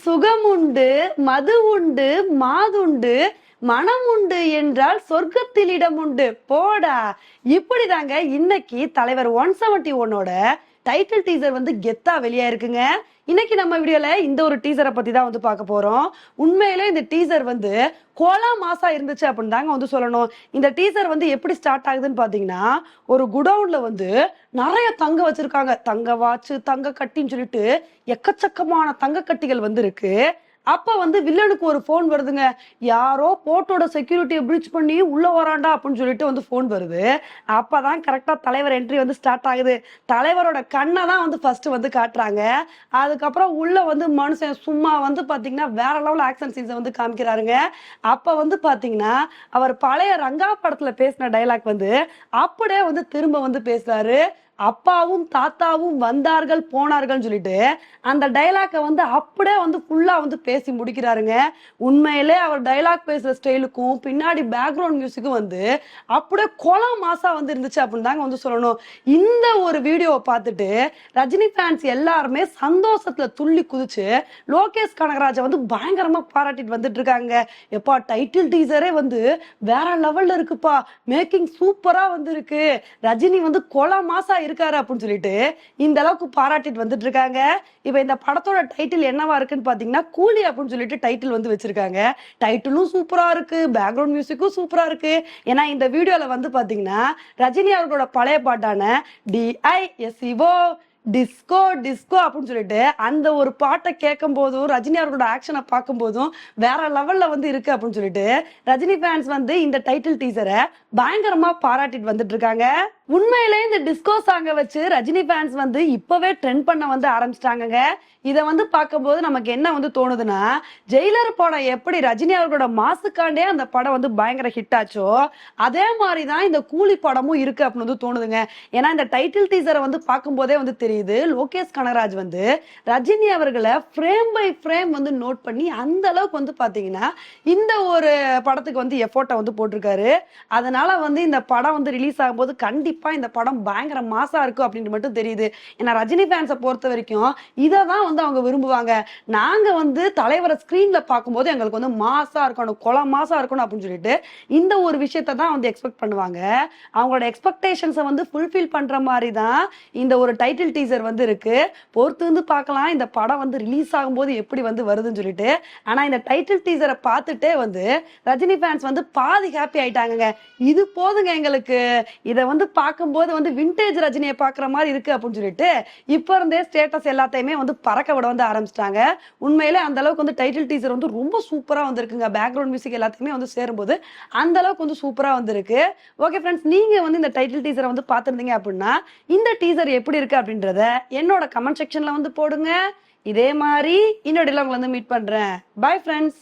சுகமுண்டு, மது உண்டு, மாதுண்டு, மனம் உண்டு என்றால் சொர்க்கத்தில் இடம் உண்டு போடா. இப்படிதாங்க இன்னைக்கு தலைவர் 171ஓட டைட்டில் டீசர் வந்து கெத்தா வெளியா இருக்குங்க. இன்னைக்கு நம்ம வீடியோல இந்த ஒரு டீசரை பத்தி தான் வந்து பார்க்க போறோம். உண்மையிலே இந்த டீசர் வந்து கோலா மாசா இருந்துச்சு அப்படின்னு தாங்க வந்து சொல்லணும். இந்த டீசர் வந்து எப்படி ஸ்டார்ட் ஆகுதுன்னு பாத்தீங்கன்னா, ஒரு குடவுன்ல வந்து நிறைய தங்க வச்சிருக்காங்க. தங்க வாட்ச், தங்க கட்டின்னு சொல்லிட்டு எக்கச்சக்கமான தங்க கட்டிகள் வந்து இருக்கு. அப்ப வந்து வில்லனுக்கு ஒரு போன் வருதுங்க. யாரோ போர்ட்டோட செக்யூரிட்டியை பிரீச் பண்ணி உள்ள வராண்டா அப்படின்னு சொல்லிட்டு வந்து போன் வருது. அப்பதான் கரெக்டா தலைவர் என்ட்ரி வந்து ஸ்டார்ட் ஆகுது. தலைவரோட கண்ணை தான் வந்து ஃபர்ஸ்ட் வந்து காட்டுறாங்க. அதுக்கப்புறம் உள்ள வந்து மனுஷன் சும்மா வந்து பாத்தீங்கன்னா வேற லெவல் ஆக்ஷன் சீன்ஸை வந்து காமிக்கிறாருங்க. அப்ப வந்து பாத்தீங்கன்னா அவர் பழைய ரங்கா படத்துல பேசின டைலாக் வந்து அப்படியே வந்து திரும்ப வந்து பேசுறாரு. அப்பாவும் தாத்தாவும் வந்தார்கள் போனார்கள் சொல்லிட்டு அந்த டைலாக்கை வந்து அப்படியே வந்து ஃபுல்லா வந்து பேசி முடிக்கிறாருங்க. உண்மையிலே அவர் டைலாக் பேசுற ஸ்டைலுக்கும் பின்னாடி பேக்ரவுண்ட் மியூசிக்கும் வந்து அப்படியே கொலை மாசா வந்து இருந்துச்சு அப்படின்னு தாங்க வந்து சொல்லணும். இந்த ஒரு வீடியோவை பார்த்துட்டு ரஜினி ஃபேன்ஸ் எல்லாருமே சந்தோஷத்துல துள்ளி குதிச்சு லோகேஷ் கனகராஜை வந்து பயங்கரமா பாராட்டிட்டு வந்துட்டு இருக்காங்க. எப்பா டைட்டில் டீசரே வந்து வேற லெவல்ல இருக்குப்பா, மேக்கிங் சூப்பரா வந்து இருக்கு, ரஜினி வந்து கொலை மாசா இருக்காரு அப்படின்னு சொல்லிட்டு இந்த அளவுக்கு பாராட்டிட்டு வந்துட்டு இருக்காங்க. இப்ப இந்த படத்தோட டைட்டில் என்னவா இருக்குன்னு பாத்தீங்கன்னா கூலி அப்படின்னு சொல்லிட்டு டைட்டில் வந்து வச்சிருக்காங்க. டைட்டிலும் சூப்பரா இருக்கு, பேக்ரவுண்ட் மியூசிக்கும் சூப்பரா இருக்கு. ஏன்னா இந்த வீடியோல வந்து பாத்தீங்கன்னா ரஜினி அவர்களோட பழைய பாட்டான DISCO டிஸ்கோ டிஸ்கோ அப்படின்னு சொல்லிட்டு அந்த ஒரு பாட்டை கேட்கும் போதும் ரஜினி அவர்களோட ஆக்ஷனை பார்க்கும் போதும் வேற லெவல்ல வந்து இருக்கு அப்படின்னு சொல்லிட்டு ரஜினி ஃபேன்ஸ் வந்து இந்த டைட்டில் டீசரை பயங்கரமா பாராட்டிட்டு வந்துட்டு இருக்காங்க. உண்மையிலே இந்த டிஸ்கோ சாங்கை வச்சு ரஜினி ஃபேன்ஸ் வந்து இப்பவே ட்ரெண்ட் பண்ண வந்து ஆரம்பிச்சிட்டாங்க. இதை வந்து பார்க்கும்போது நமக்கு என்ன வந்து தோணுதுன்னா, ஜெயிலர் படம் எப்படி ரஜினி அவர்களோட மாசுக்காண்டே அந்த படம் வந்து பயங்கர ஹிட் ஆச்சோ அதே மாதிரிதான் இந்த கூலி படமும் இருக்கு அப்படின்னு வந்து தோணுதுங்க. ஏன்னா இந்த டைட்டில் டீசரை வந்து பார்க்கும்போதே வந்து தெரியுது லோகேஷ் கனகராஜ் வந்து ரஜினி அவர்களை ஃப்ரேம் பை ஃப்ரேம் வந்து நோட் பண்ணி அந்த அளவுக்கு வந்து பாத்தீங்கன்னா இந்த ஒரு படத்துக்கு வந்து எஃபோர்ட்டை வந்து போட்டிருக்காரு. அதனால வந்து இந்த படம் வந்து ரிலீஸ் ஆகும்போது கண்டிப்பா இந்த படம் பயங்கர மாசா இருக்கும் அப்படின்னு மட்டும் தெரியுது. ஏன்னா ரஜினி ஃபேன்ஸை பொறுத்த வரைக்கும் இதை தான் வந்து அவங்க விரும்புவாங்க. நாங்க வந்து தலைவரை ஸ்கிரீன்ல பார்க்கும்போது எங்களுக்கு வந்து மாசா இருக்கணும், கொலை மாசா இருக்கணும் அப்படின்னு சொல்லிட்டு இந்த ஒரு விஷயத்தை தான் வந்து எக்ஸ்பெக்ட் பண்ணுவாங்க. அவங்களோட எக்ஸ்பெக்டேஷன்ஸை வந்து ஃபுல்ஃபில் பண்ற மாதிரி தான் இந்த ஒரு டைட்டில் டீசர் வந்து இருக்கு. பொறுத்து வந்து பார்க்கலாம் இந்த படம் வந்து ரிலீஸ் ஆகும்போது எப்படி வந்து வருதுன்னு சொல்லிட்டு. ஆனா இந்த டைட்டில் டீசரை பார்த்துட்டே வந்து ரஜினி ஃபேன்ஸ் வந்து பாதி ஹாப்பி ஆயிட்டாங்க. இது போதுங்க எங்களுக்கு, இதை வந்து பார்க்கும்போது வந்து விண்டேஜ் ரஜினியை பார்க்குற மாதிரி இருக்கு அப்படின்னு சொல்லிட்டு இப்போ இருந்தே ஸ்டேட்டஸ் எல்லாத்தையுமே வந்து பறக்க விட வந்து ஆரம்பிச்சிட்டாங்க. உண்மையிலே அந்த அளவுக்கு வந்து டைட்டில் டீசர் வந்து ரொம்ப சூப்பரா வந்திருக்குங்க. பேக்ரவுண்ட் மியூசிக் எல்லாத்தையுமே வந்து சேரும்போது அந்த அளவுக்கு வந்து சூப்பரா வந்திருக்கு. ஓகே ஃப்ரெண்ட்ஸ், நீங்க வந்து இந்த டைட்டில் டீசரை வந்து பார்த்துருந்தீங்க அப்படின்னா இந்த டீசர் எப்படி இருக்கு அப்படின்றத என்னோட கமெண்ட் செக்ஷன்ல வந்து போடுங்க. இதே மாதிரி இன்னொரு உங்களை வந்து மீட் பண்றேன். Bye friends.